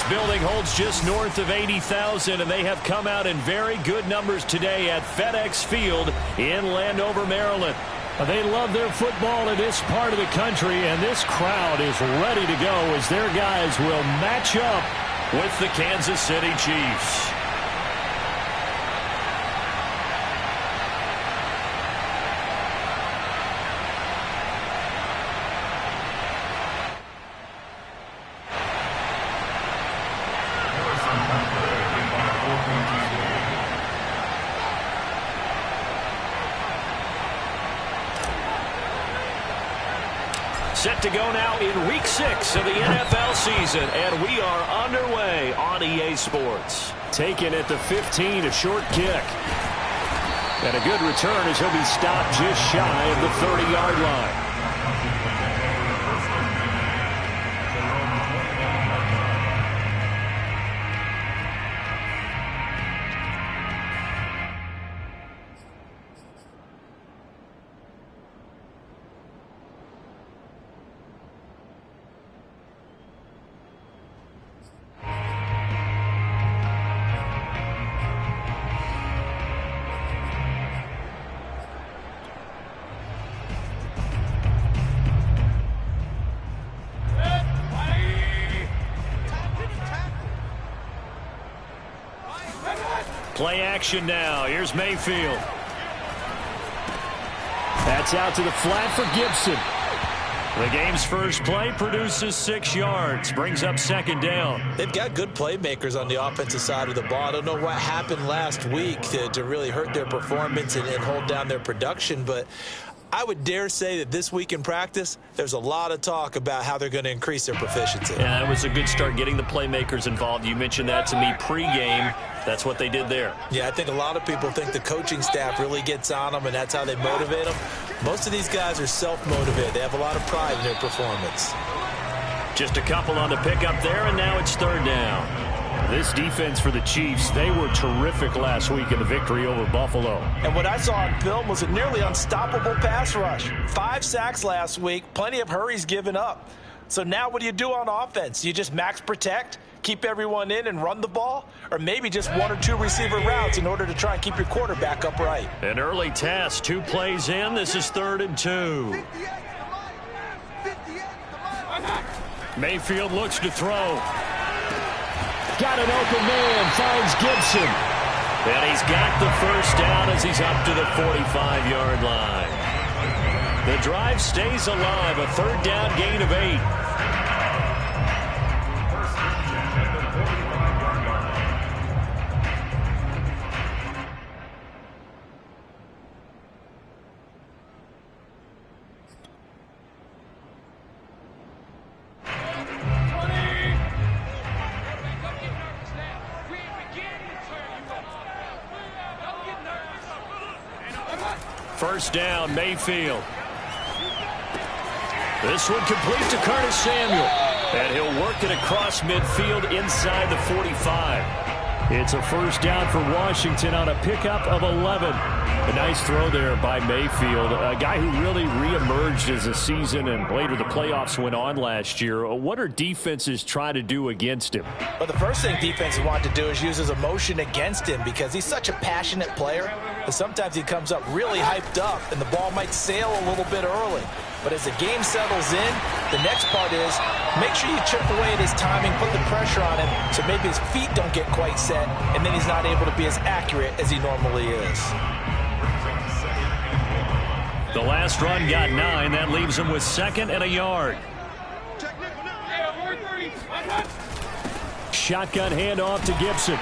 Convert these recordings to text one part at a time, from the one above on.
This building holds just north of 80,000, and they have come out in very good numbers today at FedEx Field in Landover, Maryland. They love their football in this part of the country, and this crowd is ready to go as their guys will match up with the Kansas City Chiefs. Set to go now in Week 6 of the NFL season, and we are underway on EA Sports. Taken at the 15, a short kick. And a good return as he'll be stopped just shy of the 30-yard line. Play action now. Here's Mayfield. That's out to the flat for Gibson. The game's first play produces 6 yards. Brings up second down. They've got good playmakers on the offensive side of the ball. I don't know what happened last week to really hurt their performance and hold down their production, but I would dare say that this week in practice, there's a lot of talk about how they're going to increase their proficiency. Yeah, that was a good start getting the playmakers involved. You mentioned that to me pregame. That's what they did there. Yeah, I think a lot of people think the coaching staff really gets on them, and that's how they motivate them. Most of these guys are self-motivated. They have a lot of pride in their performance. Just a couple on the pickup there, and now it's third down. This defense for the Chiefs, they were terrific last week in the victory over Buffalo. And what I saw on film was a nearly unstoppable pass rush. 5 sacks last week, plenty of hurries given up. So now what do you do on offense? You just max protect, keep everyone in and run the ball, or maybe just 1 or 2 receiver routes in order to try and keep your quarterback upright. An early test, 2 plays in. This is 3rd and 2. Mayfield looks to throw. Got an open man, finds Gibson. And he's got the first down as he's up to the 45-yard line. The drive stays alive, a 3rd down gain of 8. First down, Mayfield. This one complete to Curtis Samuel. And he'll work it across midfield inside the 45. It's a first down for Washington on a pickup of 11. A nice throw there by Mayfield, a guy who really reemerged as the season and later the playoffs went on last year. What are defenses trying to do against him? Well, the first thing defenses want to do is use his emotion against him because he's such a passionate player that sometimes he comes up really hyped up and the ball might sail a little bit early. But as the game settles in, the next part is make sure you chip away at his timing, put the pressure on him so maybe his feet don't get quite set, and then he's not able to be as accurate as he normally is. The last run got 9. That leaves him with 2nd and a yard. Shotgun handoff to Gibson.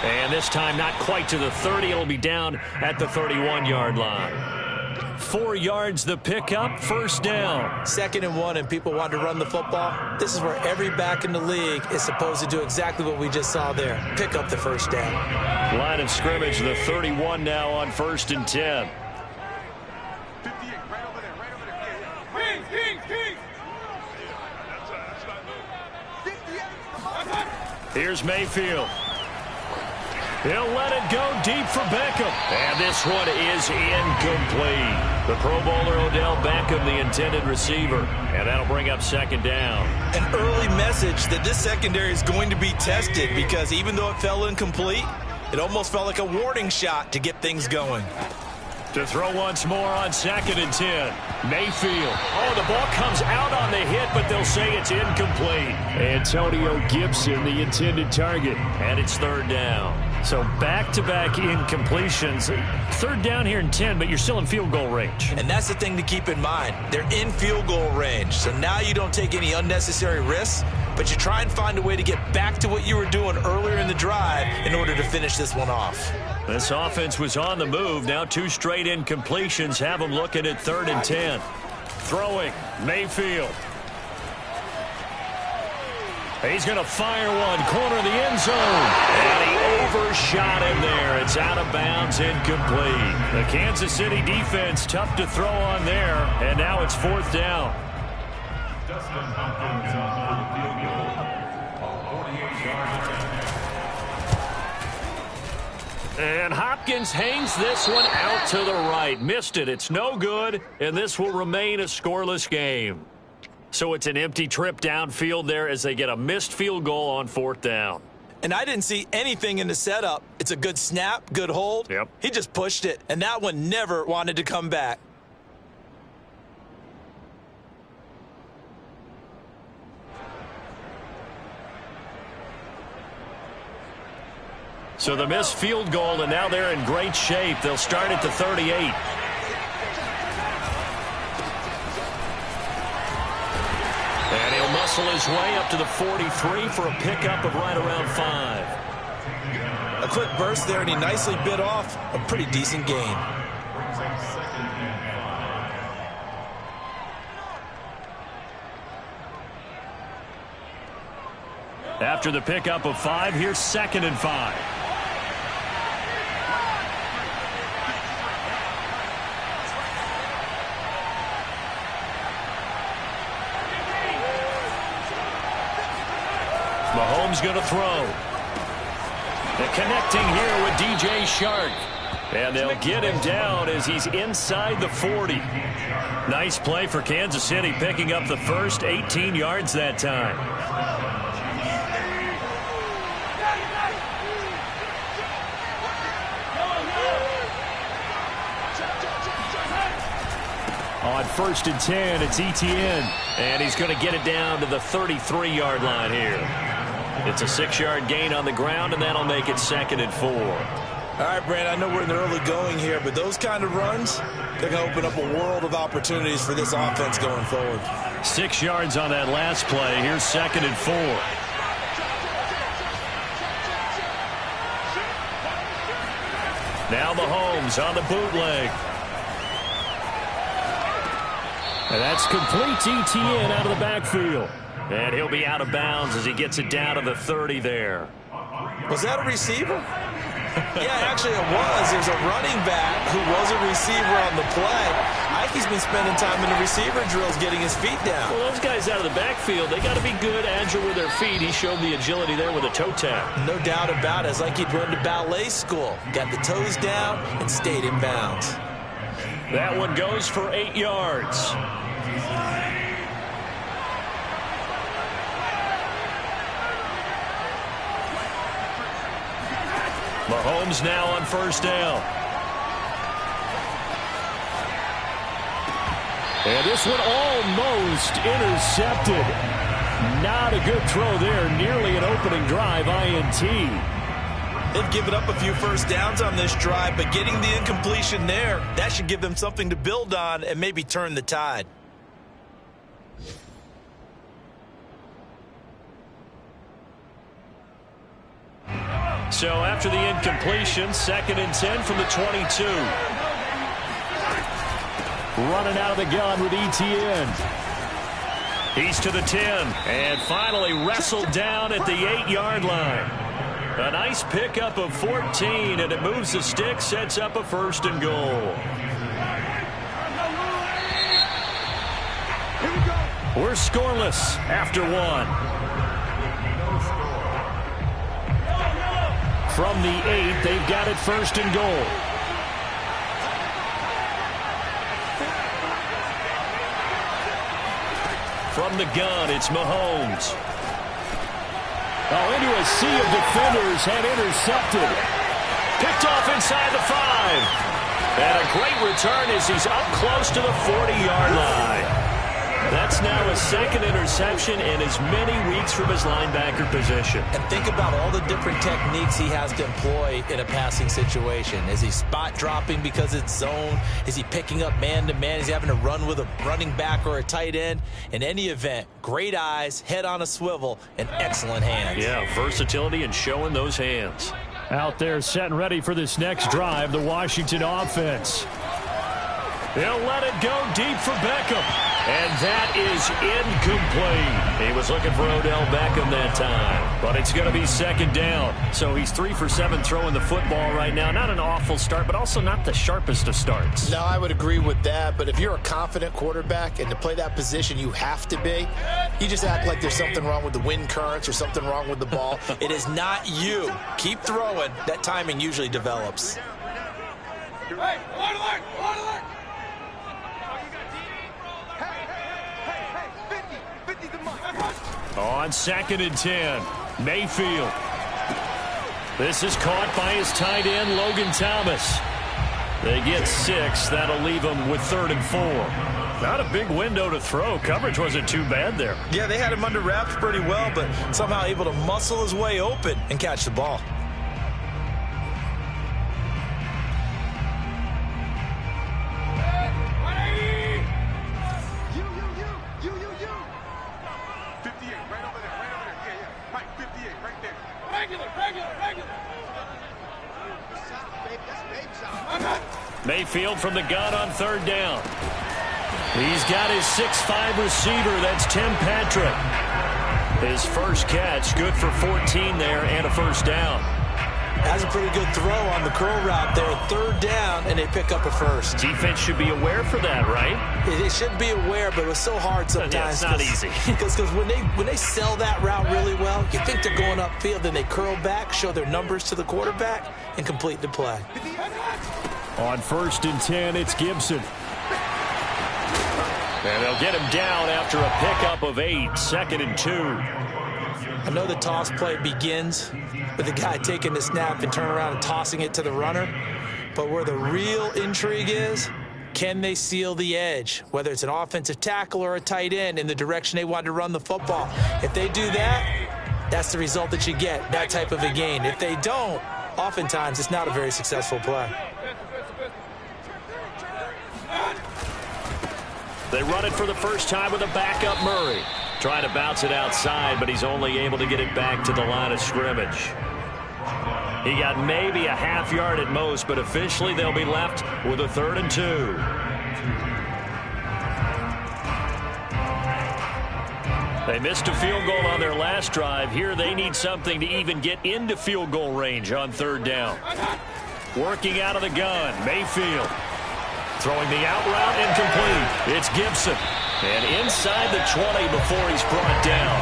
And this time not quite to the 30. It'll be down at the 31-yard line. 4 yards the pickup, first down. 2nd and 1, and people want to run the football. This is where every back in the league is supposed to do exactly what we just saw there. Pick up the first down. Line of scrimmage, the 31 now on 1st and 10. Here's Mayfield. He'll let it go deep for Beckham. And this one is incomplete. The Pro Bowler Odell Beckham, the intended receiver. And that'll bring up second down. An early message that this secondary is going to be tested, because even though it fell incomplete, it almost felt like a warning shot to get things going. To throw once more on 2nd and 10. Mayfield. Oh, the ball comes out on the hit, but they'll say it's incomplete. Antonio Gibson, the intended target. And it's 3rd down. So back-to-back incompletions. 3rd down here and 10, but you're still in field goal range. And that's the thing to keep in mind. They're in field goal range. So now you don't take any unnecessary risks, but you try and find a way to get back to what you were doing earlier in the drive in order to finish this one off. This offense was on the move. Now 2 straight incompletions have them looking at 3rd and 10. Throwing, Mayfield. He's going to fire one, corner of the end zone. And he overshot him there. It's out of bounds, incomplete. The Kansas City defense tough to throw on there, and now it's 4th down. And Hopkins hangs this one out to the right. Missed it. It's no good, and this will remain a scoreless game. So it's an empty trip downfield there as they get a missed field goal on 4th down. And I didn't see anything in the setup. It's a good snap, good hold. Yep. He just pushed it, and that one never wanted to come back. So the missed field goal, and now they're in great shape. They'll start at the 38. And he'll muscle his way up to the 43 for a pickup of right around 5. A quick burst there, and he nicely bit off a pretty decent gain. After the pickup of 5, here's 2nd and 5. Mahomes going to throw. They're connecting here with DJ Shark. And they'll get him down as he's inside the 40. Nice play for Kansas City, picking up the first 18 yards that time. On 1st and 10, it's Etienne. And he's going to get it down to the 33-yard line here. It's a 6-yard gain on the ground, and that'll make it 2nd and 4. All right, Brand, I know we're in the early going here, but those kind of runs, they're going to open up a world of opportunities for this offense going forward. 6 yards on that last play. Here's 2nd and 4. Now Mahomes on the bootleg. And that's complete to Etienne out of the backfield. And he'll be out of bounds as he gets it down to the 30 there. Was that a receiver? Yeah, actually it was. There's a running back who was a receiver on the play. I think he's been spending time in the receiver drills getting his feet down. Well, those guys out of the backfield, they got to be good, agile with their feet. He showed the agility there with a toe tap. No doubt about it. It's like he'd run to ballet school. Got the toes down and stayed in bounds. That one goes for 8 yards. Mahomes now on 1st down. And this one almost intercepted. Not a good throw there. Nearly an opening drive, INT. They've given up a few first downs on this drive, but getting the incompletion there, that should give them something to build on and maybe turn the tide. So after the incompletion, 2nd and 10 from the 22. Running out of the gun with Etienne. He's to the 10 and finally wrestled down at the 8-yard line. A nice pickup of 14, and it moves the stick, sets up a 1st and goal. We're scoreless after 1. From the 8, they've got it 1st and goal. From the gun, it's Mahomes. Oh, into a sea of defenders and intercepted. Picked off inside the 5. And a great return as he's up close to the 40-yard line. That's now his 2nd interception in as many weeks from his linebacker position. And think about all the different techniques he has to employ in a passing situation. Is he spot dropping because it's zone? Is he picking up man-to-man? Is he having to run with a running back or a tight end? In any event, great eyes, head on a swivel, and excellent hands. Yeah, versatility and showing those hands. Out there set and ready for this next drive, the Washington offense. They'll let it go deep for Beckham. And that is incomplete. He was looking for Odell Beckham that time. But it's going to be 2nd down. So he's 3 for 7 throwing the football right now. Not an awful start, but also not the sharpest of starts. No, I would agree with that. But if you're a confident quarterback and to play that position you have to be, you just act like there's something wrong with the wind currents or something wrong with the ball. It is not you. Keep throwing. That timing usually develops. Hey, alert! On 2nd and 10, Mayfield. This is caught by his tight end, Logan Thomas. They get 6. That'll leave them with 3rd and 4. Not a big window to throw. Coverage wasn't too bad there. Yeah, they had him under wraps pretty well, but somehow able to muscle his way open and catch the ball. Mayfield from the gun on 3rd down. He's got his 6'5 receiver. That's Tim Patrick. His first catch, good for 14 there and a 1st down. That's a pretty good throw on the curl route there. 3rd down, and they pick up a 1st. Defense should be aware for that, right? They should be aware, but it was so hard sometimes. Yeah, it's not easy. Because when they sell that route really well, you think they're going upfield, then they curl back, show their numbers to the quarterback, and complete the play. On 1st and 10, it's Gibson. And they'll get him down after a pickup of 8, 2nd and 2. I know the toss play begins with the guy taking the snap and turning around and tossing it to the runner. But where the real intrigue is, can they seal the edge? Whether it's an offensive tackle or a tight end in the direction they want to run the football. If they do that, that's the result that you get, that type of a gain. If they don't, oftentimes it's not a very successful play. They run it for the first time with a backup Murray. Trying to bounce it outside, but he's only able to get it back to the line of scrimmage. He got maybe a half yard at most, but officially they'll be left with a 3rd and 2. They missed a field goal on their last drive. Here they need something to even get into field goal range on 3rd down. Working out of the gun, Mayfield. Throwing the out route incomplete. It's Gibson. And inside the 20 before he's brought down.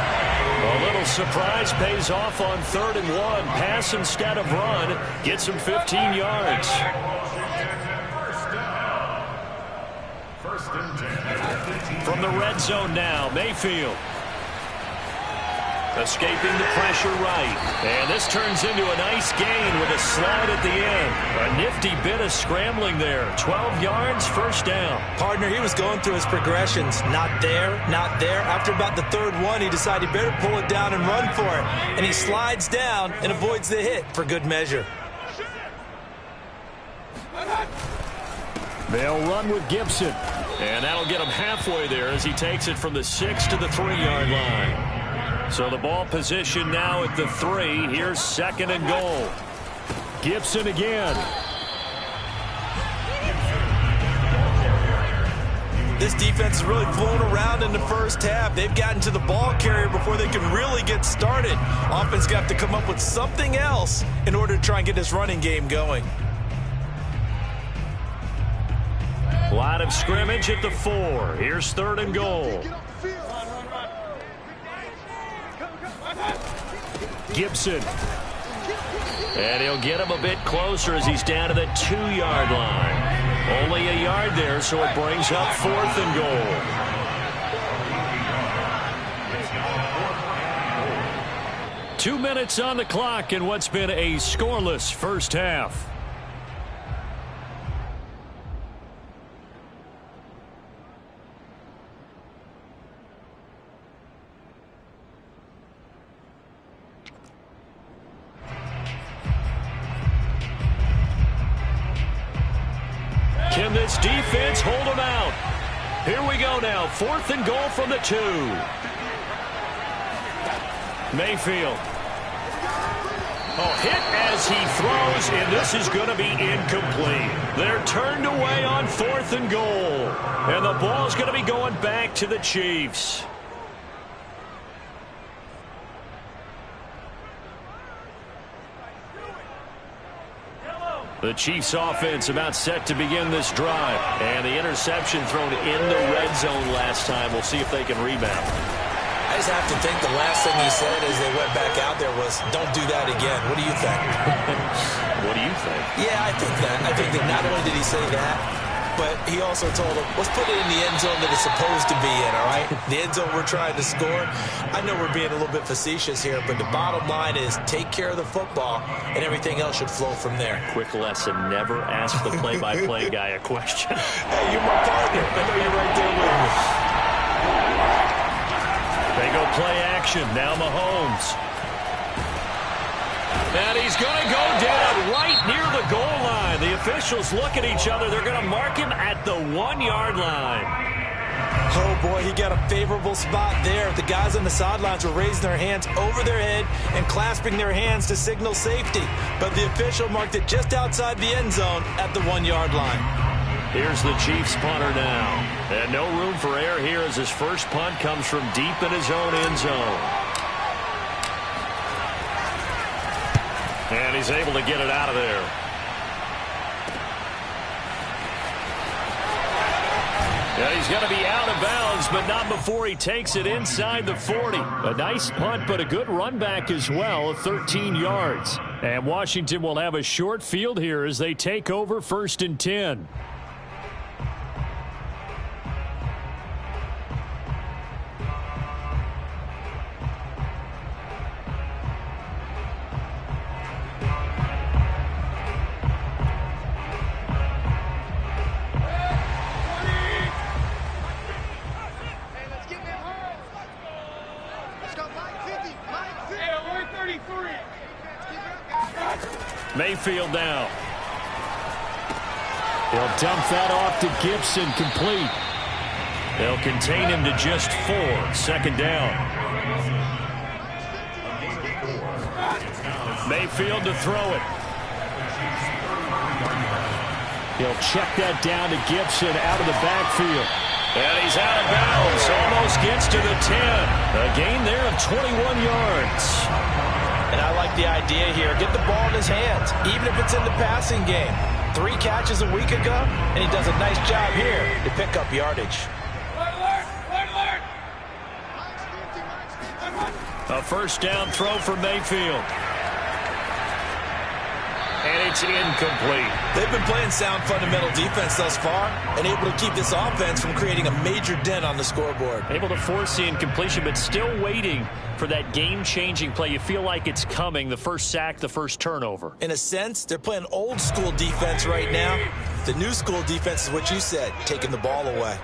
A little surprise pays off on 3rd and 1. Pass instead of run. Gets him 15 yards. From the red zone now, Mayfield. Escaping the pressure right. And this turns into a nice gain with a slide at the end. A nifty bit of scrambling there. 12 yards, 1st down. Partner, he was going through his progressions. Not there, not there. After about the 3rd one, he decided he better pull it down and run for it. And he slides down and avoids the hit for good measure. They'll run with Gibson. And that'll get him halfway there as he takes it from the 6 to the 3-yard line. So the ball position now at the 3. Here's 2nd and goal. Gibson again. This defense has really flown around in the first half. They've gotten to the ball carrier before they can really get started. Offense got to come up with something else in order to try and get this running game going. Line of scrimmage at the 4. Here's 3rd and goal. Gibson. And he'll get him a bit closer as he's down to the 2-yard line. Only a yard there, so it brings up 4th and goal. Two minutes on the clock in what's been a scoreless first half. Can this defense hold them out? Here we go now. 4th and goal from the 2. Mayfield. Oh, hit as he throws, and this is going to be incomplete. They're turned away on 4th and goal. And the ball's going to be going back to the Chiefs. The Chiefs offense about set to begin this drive. And the interception thrown in the red zone last time. We'll see if they can rebound. I just have to think the last thing he said as they went back out there was, don't do that again. What do you think? What do you think? Yeah, I think that. I think that not only did he say that, but he also told him, let's put it in the end zone that it's supposed to be in, all right? The end zone we're trying to score. I know we're being a little bit facetious here, but the bottom line is take care of the football, and everything else should flow from there. Quick lesson, never ask the play-by-play guy a question. Hey, you're my partner. I know you're right there with me. They go play action. Now Mahomes. And he's going to go down right near the goal line. The officials look at each other. They're going to mark him at the 1-yard line. Oh, boy, he got a favorable spot there. The guys on the sidelines were raising their hands over their head and clasping their hands to signal safety. But the official marked it just outside the end zone at the 1-yard line. Here's the Chiefs punter now. And no room for error here as his first punt comes from deep in his own end zone. And he's able to get it out of there. Yeah, he's going to be out of bounds, but not before he takes it inside the 40. A nice punt, but a good run back as well, 13 yards. And Washington will have a short field here as they take over 1st and 10. Mayfield now. He'll dump that off to Gibson, complete. They'll contain him to just 4. 2nd down. Mayfield to throw it. He'll check that down to Gibson out of the backfield. And he's out of bounds. Almost gets to the 10. A gain there of 21 yards. And I like the idea here. Get the ball in his hands, even if it's in the passing game. 3 catches a week ago, and he does a nice job here to pick up yardage. A first down throw for Mayfield. And it's incomplete. They've been playing sound fundamental defense thus far and able to keep this offense from creating a major dent on the scoreboard. Able to force the incompletion, but still waiting for that game-changing play. You feel like it's coming, the first sack, the first turnover. In a sense, they're playing old school defense right now. The new school defense is what you said, taking the ball away.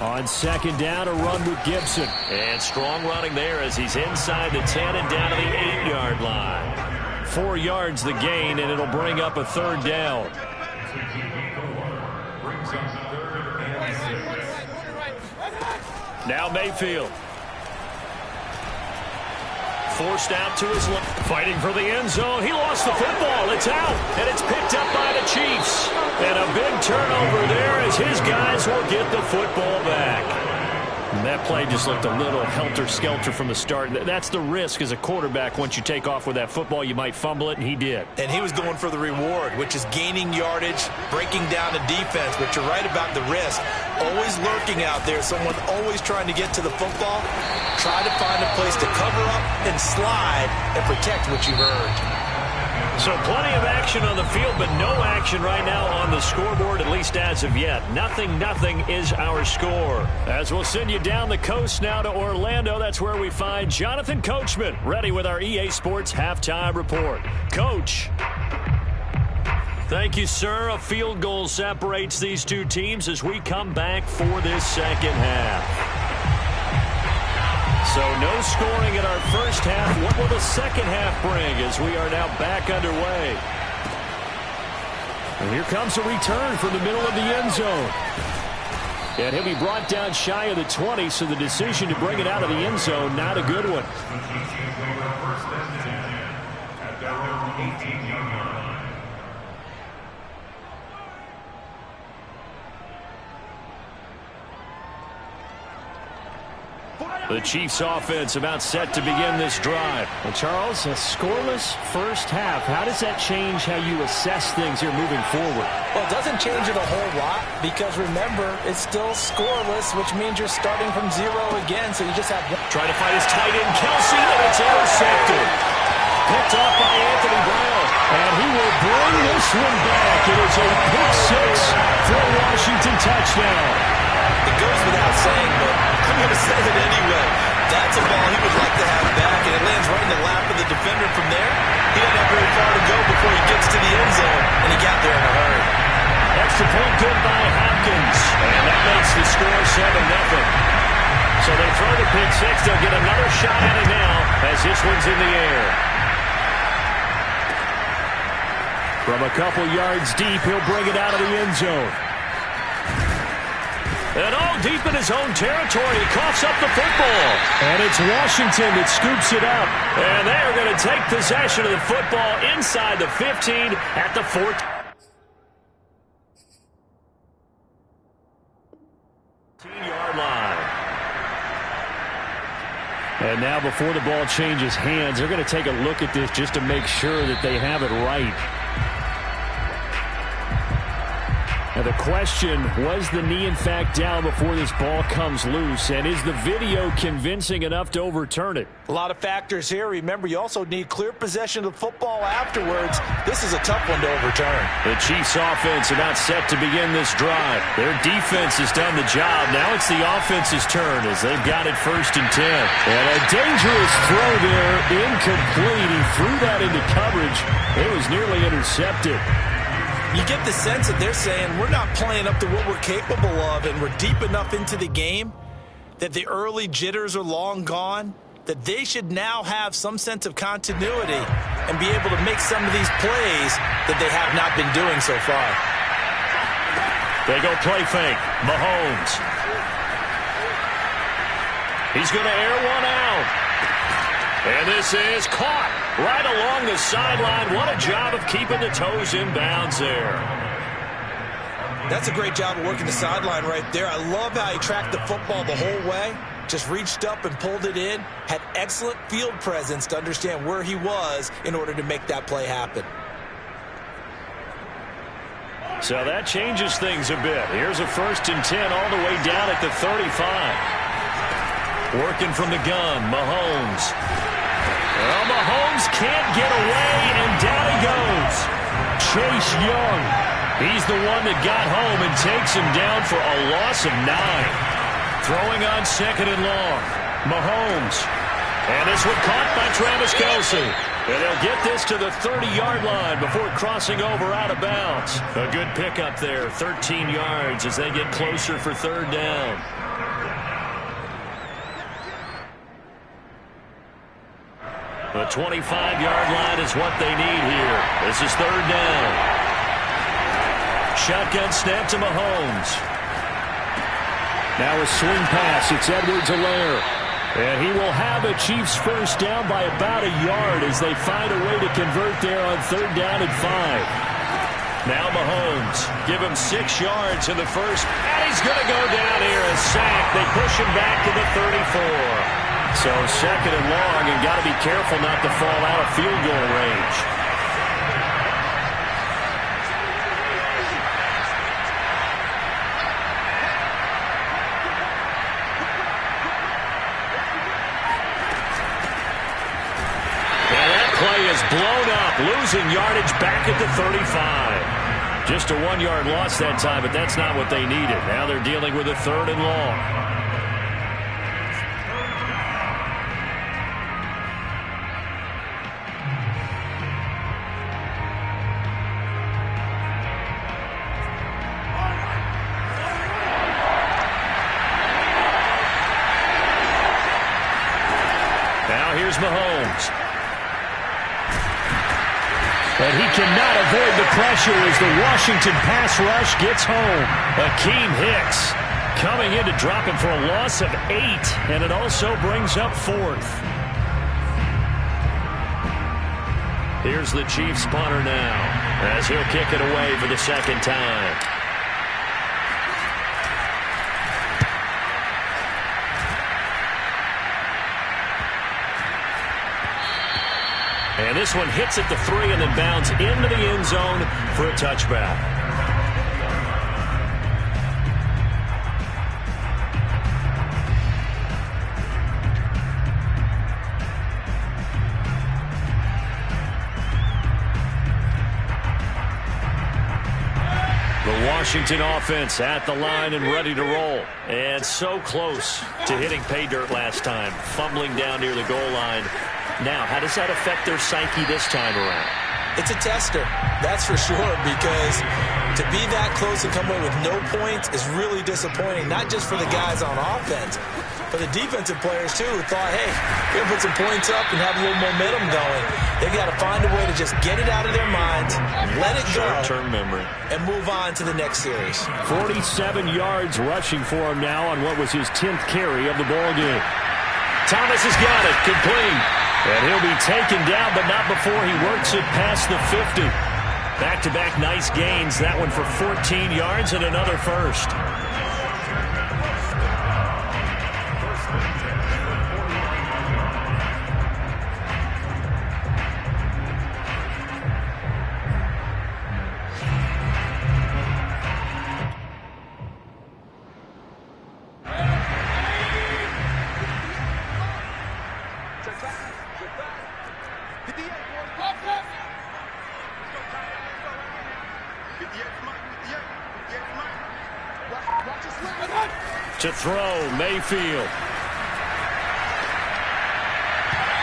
On 2nd down, a run with Gibson. And strong running there as he's inside the 10 and down to the 8-yard line. 4 yards the gain, and it'll bring up a 3rd down. Now Mayfield. Forced out to his left. Fighting for the end zone. He lost the football. It's out, and it's picked up by the Chiefs. And a big turnover there as his guys will get the football back. That play just looked a little helter-skelter from the start. That's the risk as a quarterback. Once you take off with that football, you might fumble it, and he did. And he was going for the reward, which is gaining yardage, breaking down the defense. But you're right about the risk. Always lurking out there, someone always trying to get to the football. Try to find a place to cover up and slide and protect what you've earned. So plenty of action on the field, but no action right now on the scoreboard, at least as of yet. 0-0 is our score. As we'll send you down the coast now to Orlando, that's where we find Jonathan Coachman, ready with our EA Sports Halftime Report. Coach. Thank you, sir. A field goal separates these two teams as we come back for this second half. So no scoring in our first half. What will the second half bring as we are now back underway? And here comes a return from the middle of the end zone. And he'll be brought down shy of the 20, so the decision to bring it out of the end zone, not a good one. The Chiefs offense about set to begin this drive. Well, Charles, a scoreless first half. How does that change how you assess things here moving forward? Well, it doesn't change it a whole lot because, remember, it's still scoreless, which means you're starting from 0 again, so you just have one. Trying to find his tight end, Kelsey, and it's intercepted. Picked off by Anthony Brown. And he will bring this one back. It is a pick six for a Washington touchdown. It goes without saying, but I'm going to say it anyway. That's a ball he would like to have back, and it lands right in the lap of the defender from there. He doesn't have very far to go before he gets to the end zone, and he got there in a hurry. Extra point good by Hopkins, and that makes the score 7-0. So they throw the pick six. They'll get another shot at it now as this one's in the air. From a couple yards deep, he'll bring it out of the end zone. And all deep in his own territory, he coughs up the football. And it's Washington that scoops it up. And they are going to take possession of the football inside the 15 at the 14. Yard line. And now before the ball changes hands, they're going to take a look at this just to make sure that they have it right. Now the question, was the knee in fact down before this ball comes loose? And is the video convincing enough to overturn it? A lot of factors here. Remember, you also need clear possession of the football afterwards. This is a tough one to overturn. The Chiefs offense about set to begin this drive. Their defense has done the job. Now it's the offense's turn as they've got it 1st and 10. And a dangerous throw there, incomplete. He threw that into coverage. It was nearly intercepted. You get the sense that they're saying we're not playing up to what we're capable of, and we're deep enough into the game that the early jitters are long gone, that they should now have some sense of continuity and be able to make some of these plays that they have not been doing so far. They go play fake. Mahomes. He's going to air one out. And this is caught right along the sideline. What a job of keeping the toes in bounds there. That's a great job of working the sideline right there. I love how he tracked the football the whole way. Just reached up and pulled it in. Had excellent field presence to understand where he was in order to make that play happen. So that changes things a bit. Here's a 1st and 10 all the way down at the 35. Working from the gun, Mahomes. Well, Mahomes can't get away, and down he goes. Chase Young. He's the one that got home and takes him down for a loss of 9. Throwing on 2nd and long. Mahomes. And this one caught by Travis Kelce. And they'll get this to the 30-yard line before crossing over out of bounds. A good pickup there, 13 yards as they get closer for 3rd down. The 25-yard line is what they need here. This is 3rd down. Shotgun snap to Mahomes. Now a swing pass. It's Edwards-Helaire. And he will have a Chiefs 1st down by about a yard as they find a way to convert there on 3rd down and 5. Now Mahomes. Give him 6 yards in the first. And he's going to go down here. A sack. They push him back to the 34. So 2nd and long, and got to be careful not to fall out of field goal range. Is blown up, losing yardage back at the 35. Just a 1-yard loss that time, but that's not what they needed. Now they're dealing with a 3rd and long. Now here's Mahomes. But he cannot avoid the pressure as the Washington pass rush gets home. Akeem Hicks coming in to drop him for a loss of 8, and it also brings up 4th. Here's the Chiefs punter now as he'll kick it away for the 2nd time. And this one hits at the 3 and then bounds into the end zone for a touchback. The Washington offense at the line and ready to roll. And so close to hitting pay dirt last time, fumbling down near the goal line. Now, how does that affect their psyche this time around? It's a tester, that's for sure, because to be that close and come away with no points is really disappointing, not just for the guys on offense, but the defensive players, too, who thought, hey, we're going to put some points up and have a little momentum going. They've got to find a way to just get it out of their minds, let it go, short-term memory, and move on to the next series. 47 yards rushing for him now on what was his 10th carry of the ball game. Thomas has got it, complete. And he'll be taken down, but not before he works it past the 50. Back-to-back nice gains. That one for 14 yards and another first. To throw, Mayfield.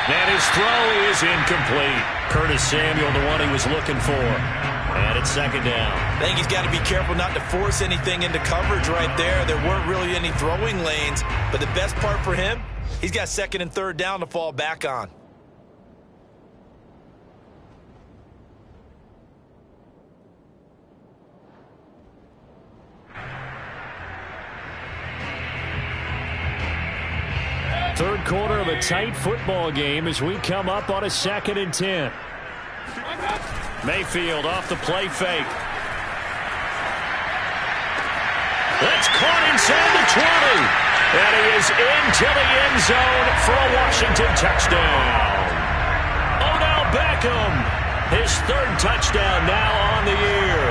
And his throw is incomplete. Curtis Samuel, the one he was looking for. And it's 2nd down. I think he's got to be careful not to force anything into coverage right there. There weren't really any throwing lanes. But the best part for him, he's got 2nd and 3rd down to fall back on. Third quarter of a tight football game as we come up on a 2nd and 10. Mayfield off the play fake. That's caught inside the 20. And he is into the end zone for a Washington touchdown. Odell Beckham, his 3rd touchdown now on the year.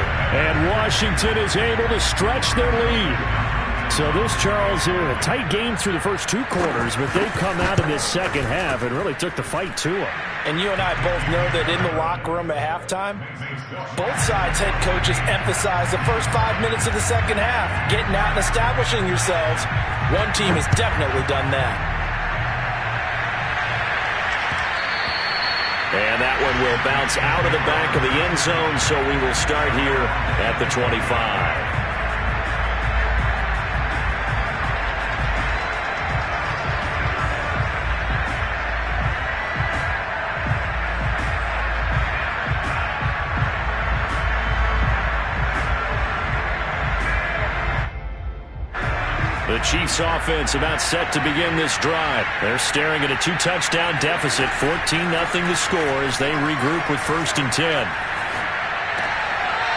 And Washington is able to stretch their lead. So this, Charles, a tight game through the first 2 quarters, but they've come out in this 2nd half and really took the fight to them. And you and I both know that in the locker room at halftime, both sides' head coaches emphasize the first 5 minutes of the 2nd half, getting out and establishing yourselves. One team has definitely done that. And that one will bounce out of the back of the end zone, so we will start here at the 25. The Chiefs offense about set to begin this drive. They're staring at a 2-touchdown deficit, 14-0 to score as they regroup with 1st and 10.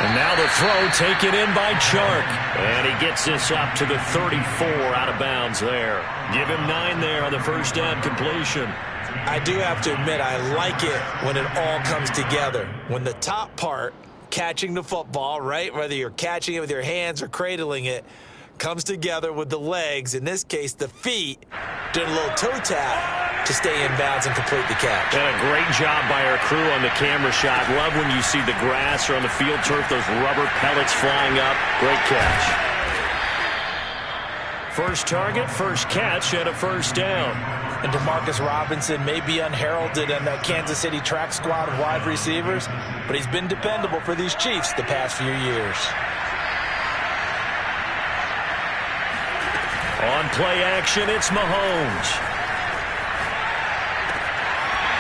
And now the throw taken in by Chark. And he gets this up to the 34 out of bounds there. Give him 9 there on the first down completion. I do have to admit, I like it when it all comes together. When the top part, catching the football, right, whether you're catching it with your hands or cradling it, comes together with the legs, in this case the feet, doing a little toe tap to stay in bounds and complete the catch. And a great job by our crew on the camera shot. Love when you see the grass or on the field turf, those rubber pellets flying up. Great catch. First target, first catch, and a first down. And Demarcus Robinson may be unheralded in that Kansas City track squad of wide receivers, but he's been dependable for these Chiefs the past few years. On play action, it's Mahomes.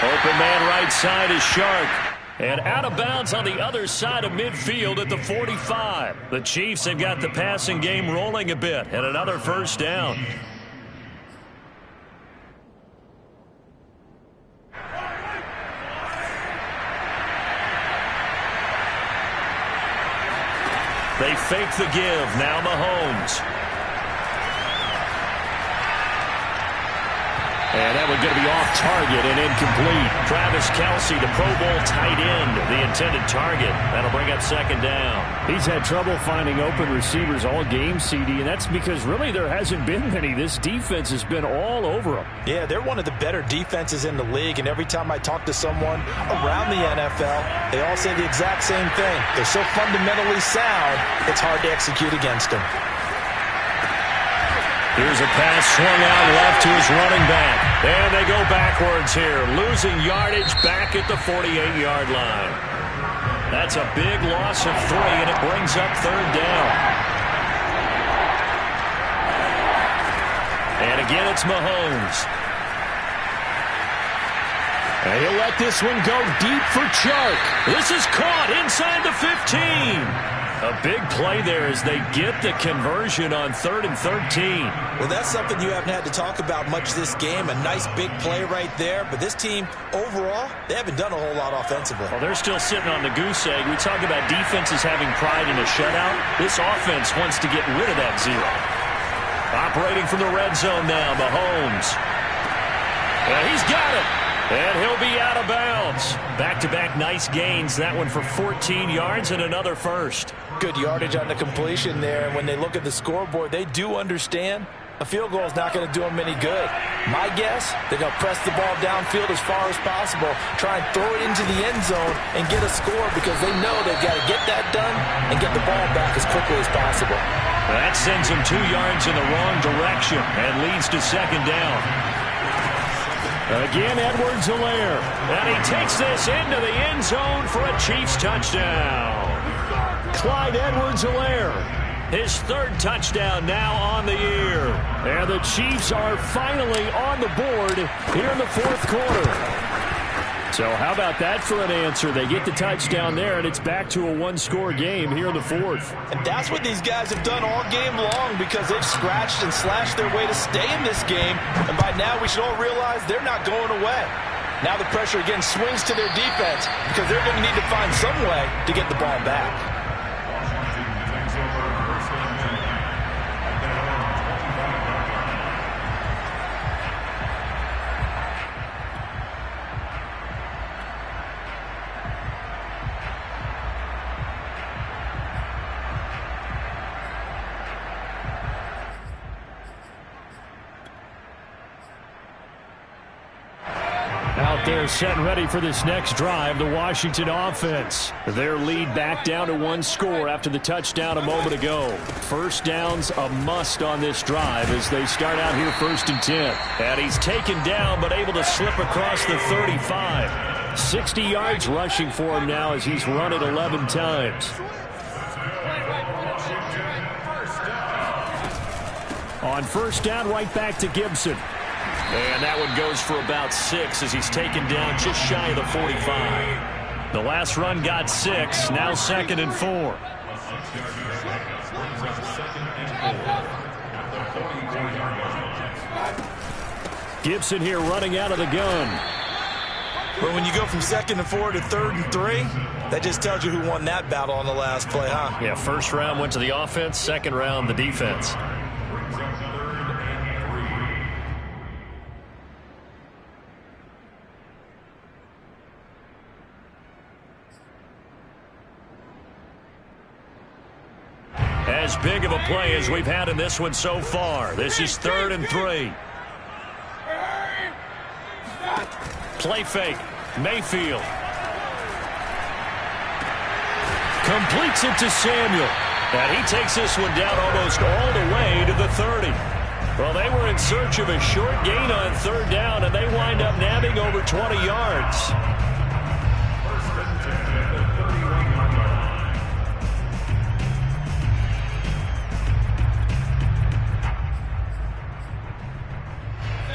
Open man right side is Chark. And out of bounds on the other side of midfield at the 45. The Chiefs have got the passing game rolling a bit, and another first down. They fake the give. Now Mahomes. And that one going to be off target and incomplete. Travis Kelce, the Pro Bowl tight end, the intended target. That'll bring up second down. He's had trouble finding open receivers all game, CD, and that's because really there hasn't been many. This defense has been all over them. Yeah, they're one of the better defenses in the league, and every time I talk to someone around the NFL, they all say the exact same thing. They're so fundamentally sound, it's hard to execute against them. Here's a pass swung out left to his running back. And they go backwards here, losing yardage back at the 48-yard line. That's a big loss of 3, and it brings up third down. And again, it's Mahomes. And he'll let this one go deep for Chark. This is caught inside the 15. A big play there as they get the conversion on 3rd and 13. Well, that's something you haven't had to talk about much this game. A nice big play right there. But this team, overall, they haven't done a whole lot offensively. Well, they're still sitting on the goose egg. We talk about defenses having pride in a shutout. This offense wants to get rid of that zero. Operating from the red zone now, Mahomes. And he's got it. And he'll be out of bounds. Back-to-back nice gains. That one for 14 yards and another first. Good yardage on the completion there. And when they look at the scoreboard, they do understand a field goal is not going to do them any good. My guess, they're going to press the ball downfield as far as possible, try and throw it into the end zone and get a score because they know they've got to get that done and get the ball back as quickly as possible. That sends them 2 yards in the wrong direction and leads to second down. Again, Edwards-Helaire. And he takes this into the end zone for a Chiefs touchdown. Clyde Edwards-Helaire, his 3rd touchdown now on the year. And the Chiefs are finally on the board here in the 4th quarter. So how about that for an answer? They get the touchdown there, and it's back to a 1-score game here in the 4th. And that's what these guys have done all game long because they've scratched and slashed their way to stay in this game. And by now, we should all realize they're not going away. Now the pressure again swings to their defense because they're going to need to find some way to get the ball back. Out there set and ready for this next drive, the Washington offense. Their lead back down to 1 score after the touchdown a moment ago. First down's a must on this drive as they start out here 1st and 10. And he's taken down but able to slip across the 35. 60 yards rushing for him now as he's run it 11 times. On first down, right back to Gibson. And that one goes for about 6 as he's taken down just shy of the 45. The last run got 6, now 2nd and 4. Gibson here running out of the gun. But when you go from 2nd and 4 to 3rd and 3, that just tells you who won that battle on the last play, huh? Yeah, first round went to the offense, second round the defense. As big of a play as we've had in this one so far. This is 3rd and 3. Play fake. Mayfield. Completes it to Samuel. And he takes this one down almost all the way to the 30. Well, they were in search of a short gain on 3rd down, and they wind up nabbing over 20 yards.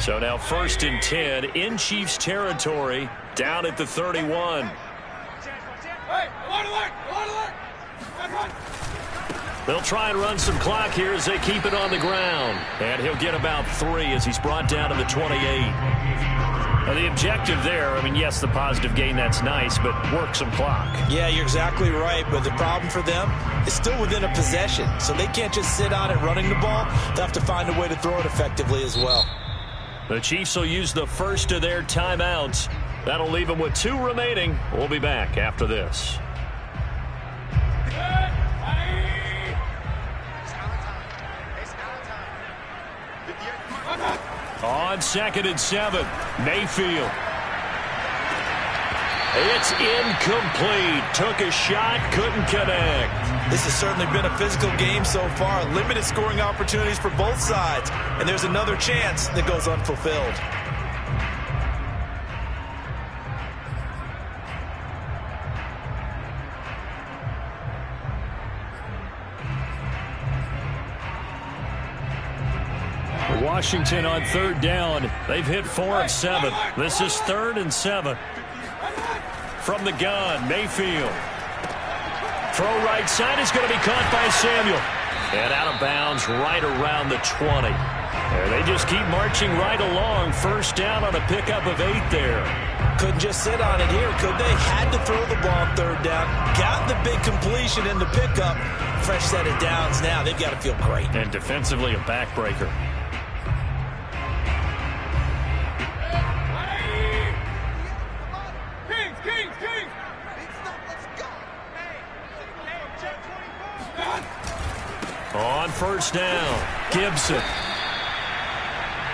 So now 1st and 10 in Chiefs territory, down at the 31. They'll try and run some clock here as they keep it on the ground. And he'll get about 3 as he's brought down to the 28. Now the objective there, I mean, yes, the positive gain, that's nice, but work some clock. Yeah, you're exactly right, but the problem for them is still within a possession. So they can't just sit on it running the ball. They'll have to find a way to throw it effectively as well. The Chiefs will use the first of their timeouts. That'll leave them with 2 remaining. We'll be back after this. On 2nd and 7, Mayfield. It's incomplete. Took a shot, couldn't connect. This has certainly been a physical game so far. Limited scoring opportunities for both sides. And there's another chance that goes unfulfilled. Washington on 3rd down. They've hit 4 of 7. This is 3rd and 7. From the gun, Mayfield. Throw right side is going to be caught by Samuel. And out of bounds right around the 20. And they just keep marching right along. 1st down on a pickup of 8 there. Couldn't just sit on it here, could they? Had to throw the ball on 3rd down. Got the big completion in the pickup. Fresh set of downs now. They've got to feel great. And defensively a backbreaker. On 1st down, Gibson.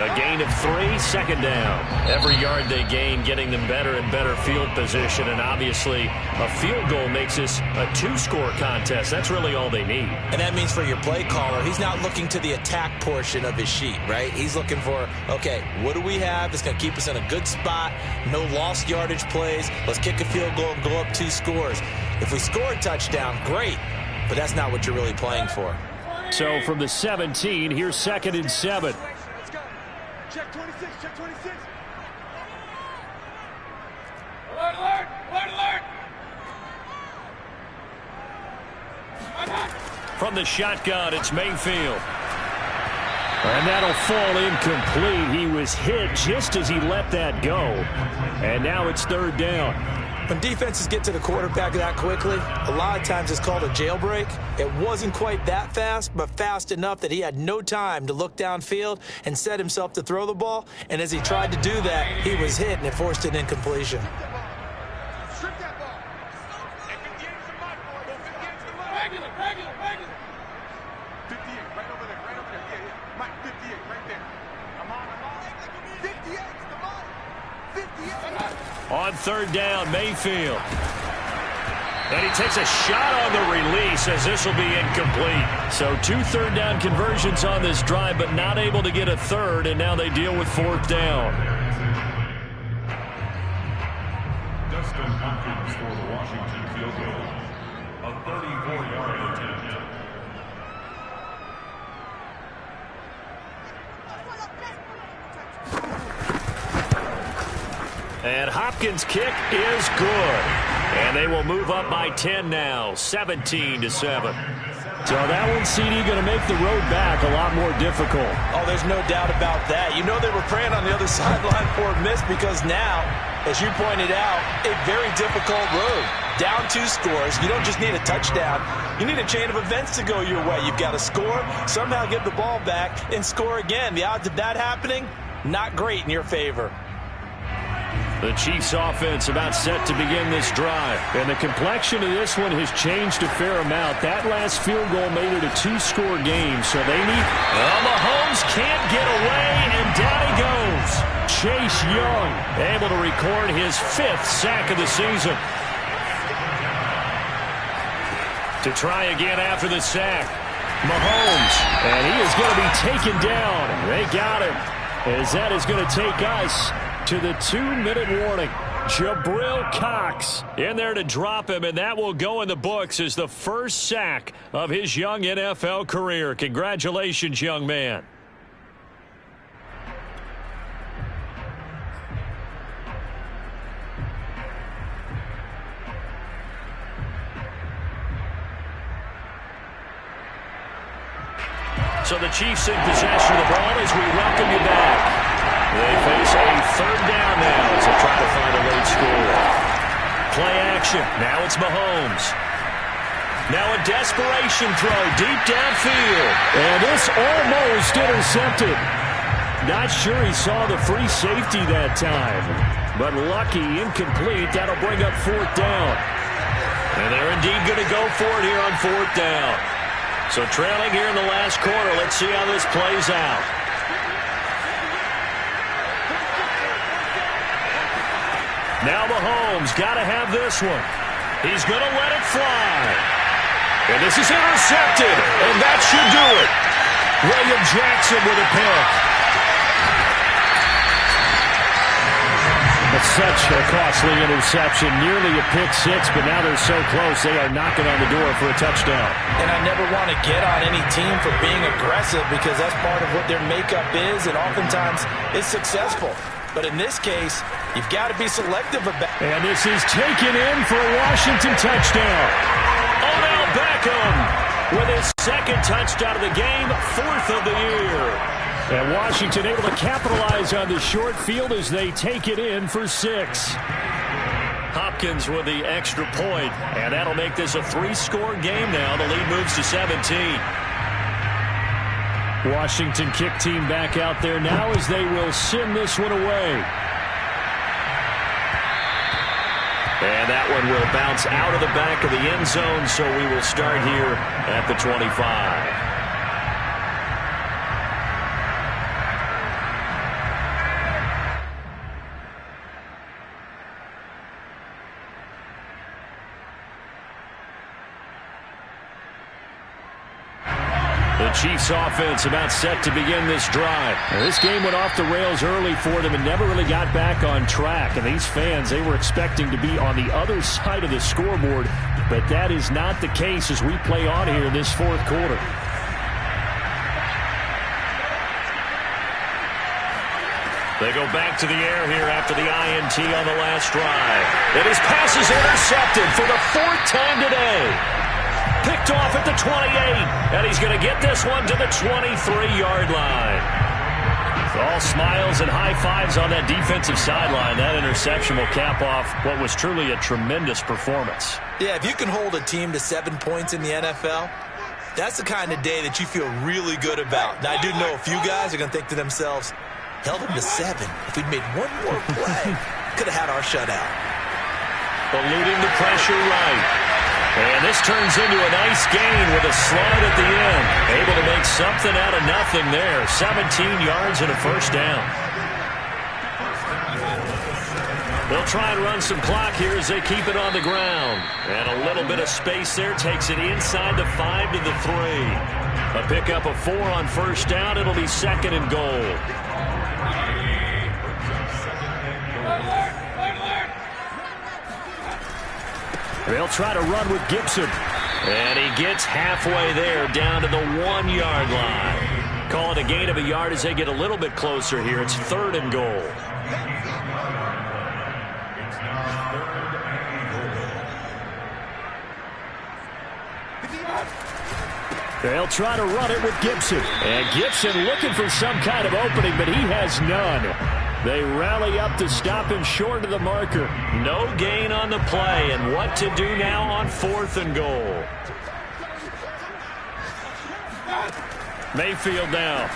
A gain of 3, 2nd down. Every yard they gain, getting them better and better field position. And obviously, a field goal makes this a 2-score contest. That's really all they need. And that means for your play caller, he's not looking to the attack portion of his sheet, right? He's looking for, okay, what do we have that's going to keep us in a good spot? No lost yardage plays. Let's kick a field goal and go up 2 scores. If we score a touchdown, great. But that's not what you're really playing for. So from the 17, here's 2nd and 7. Check 26, check 26. Alert, alert, alert, alert. From the shotgun, it's Mayfield. And that'll fall incomplete. He was hit just as he let that go. And now it's 3rd down. When defenses get to the quarterback that quickly, a lot of times it's called a jailbreak. It wasn't quite that fast, but fast enough that he had no time to look downfield and set himself to throw the ball. And as he tried to do that, he was hit, and it forced an incompletion. Strip that ball. And 58 is the mark, boy. 58 is the mark. Regular, regular, regular. 58, right over there, right over there. Yeah, yeah. Mike, 58, right there. I'm on. 58 is the mark. 58. On 3rd down, Mayfield. And he takes a shot on the release as this will be incomplete. So 2 3rd down conversions on this drive, but not able to get a 3rd, and now they deal with 4th down. Dustin Hopkins for the Washington field goal. A 34-yard attempt. And Hopkins' kick is good. And they will move up by 10 now, 17-7. So that one, CD, going to make the road back a lot more difficult. Oh, there's no doubt about that. You know they were praying on the other sideline for a miss because now, as you pointed out, a very difficult road. Down 2 scores. You don't just need a touchdown. You need a chain of events to go your way. You've got to score, somehow get the ball back, and score again. The odds of that happening, not great in your favor. The Chiefs offense about set to begin this drive. And the complexion of this one has changed a fair amount. That last field goal made it a 2-score game, so they need... Mahomes can't get away, and down he goes. Chase Young able to record his 5th sack of the season. To try again after the sack. Mahomes, and he is going to be taken down. They got him, as that is going to take us to the 2-minute warning. Jabril Cox in there to drop him, and that will go in the books as the first sack of his young NFL career. Congratulations, young man. So the Chiefs in possession of the ball as we welcome you back. They face a 3rd down now as they try to find a late score. Play action. Now it's Mahomes. Now a desperation throw deep downfield. And this almost intercepted. Not sure he saw the free safety that time. But lucky, incomplete. That'll bring up 4th down. And they're indeed going to go for it here on 4th down. So trailing here in the last quarter. Let's see how this plays out. Now Mahomes got to have this one. He's going to let it fly. And this is intercepted. And that should do it. William Jackson with a pick. But such a costly interception. Nearly a pick-6, but now they're so close they are knocking on the door for a touchdown. And I never want to get on any team for being aggressive because that's part of what their makeup is, and oftentimes it's successful. But in this case, you've got to be selective about it. And this is taken in for a Washington touchdown. Odell Beckham with his 2nd touchdown of the game, 4th of the year. And Washington able to capitalize on the short field as they take it in for 6. Hopkins with the extra point, and that'll make this a 3-score game now. The lead moves to 17. Washington kick team back out there now as they will send this one away. And that one will bounce out of the back of the end zone, so we will start here at the 25. The Chiefs offense about set to begin this drive. Now, this game went off the rails early for them and never really got back on track. And these fans, they were expecting to be on the other side of the scoreboard, but that is not the case as we play on here in this 4th quarter. They go back to the air here after the INT on the last drive. And his pass is intercepted for the 4th time today. Picked off at the 28, and he's going to get this one to the 23-yard line. All smiles and high fives on that defensive sideline. That interception will cap off what was truly a tremendous performance. Yeah, if you can hold a team to 7 points in the NFL, that's the kind of day that you feel really good about. Now, I do know a few guys are going to think to themselves, held them to 7. If we'd made one more play, could have had our shutout. Eluding the pressure right. And this turns into a nice gain with a slide at the end. Able to make something out of nothing there. 17 yards and a 1st down. They'll try and run some clock here as they keep it on the ground. And a little bit of space there takes it inside the 5 to the 3. A pickup of 4 on 1st down. It'll be 2nd and goal. They'll try to run with Gibson. And he gets halfway there down to the 1-yard line. Call it a gain of a yard as they get a little bit closer here. It's 3rd and goal. They'll try to run it with Gibson. And Gibson looking for some kind of opening, but he has none. They rally up to stop him short of the marker. No gain on the play, and what to do now on 4th and goal. Mayfield now.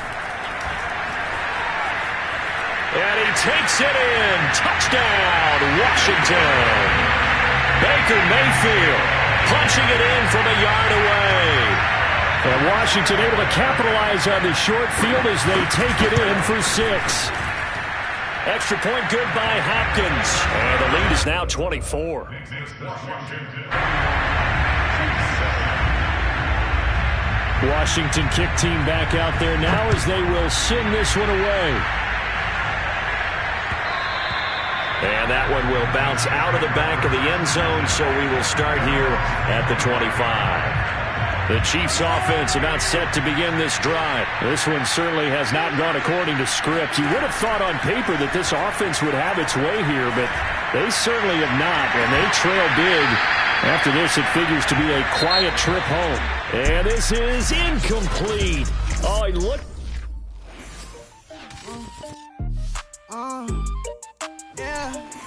And he takes it in. Touchdown, Washington. Baker Mayfield punching it in from a yard away. And Washington able to capitalize on the short field as they take it in for 6. Extra point good by Hopkins. And the lead is now 24. Washington kick team back out there now as they will send this one away. And that one will bounce out of the back of the end zone, so we will start here at the 25. The Chiefs offense about set to begin this drive. This one certainly has not gone according to script. You would have thought on paper that this offense would have its way here, but they certainly have not, and they trail big. After this, it figures to be a quiet trip home. And this is incomplete. Oh, look. Yeah.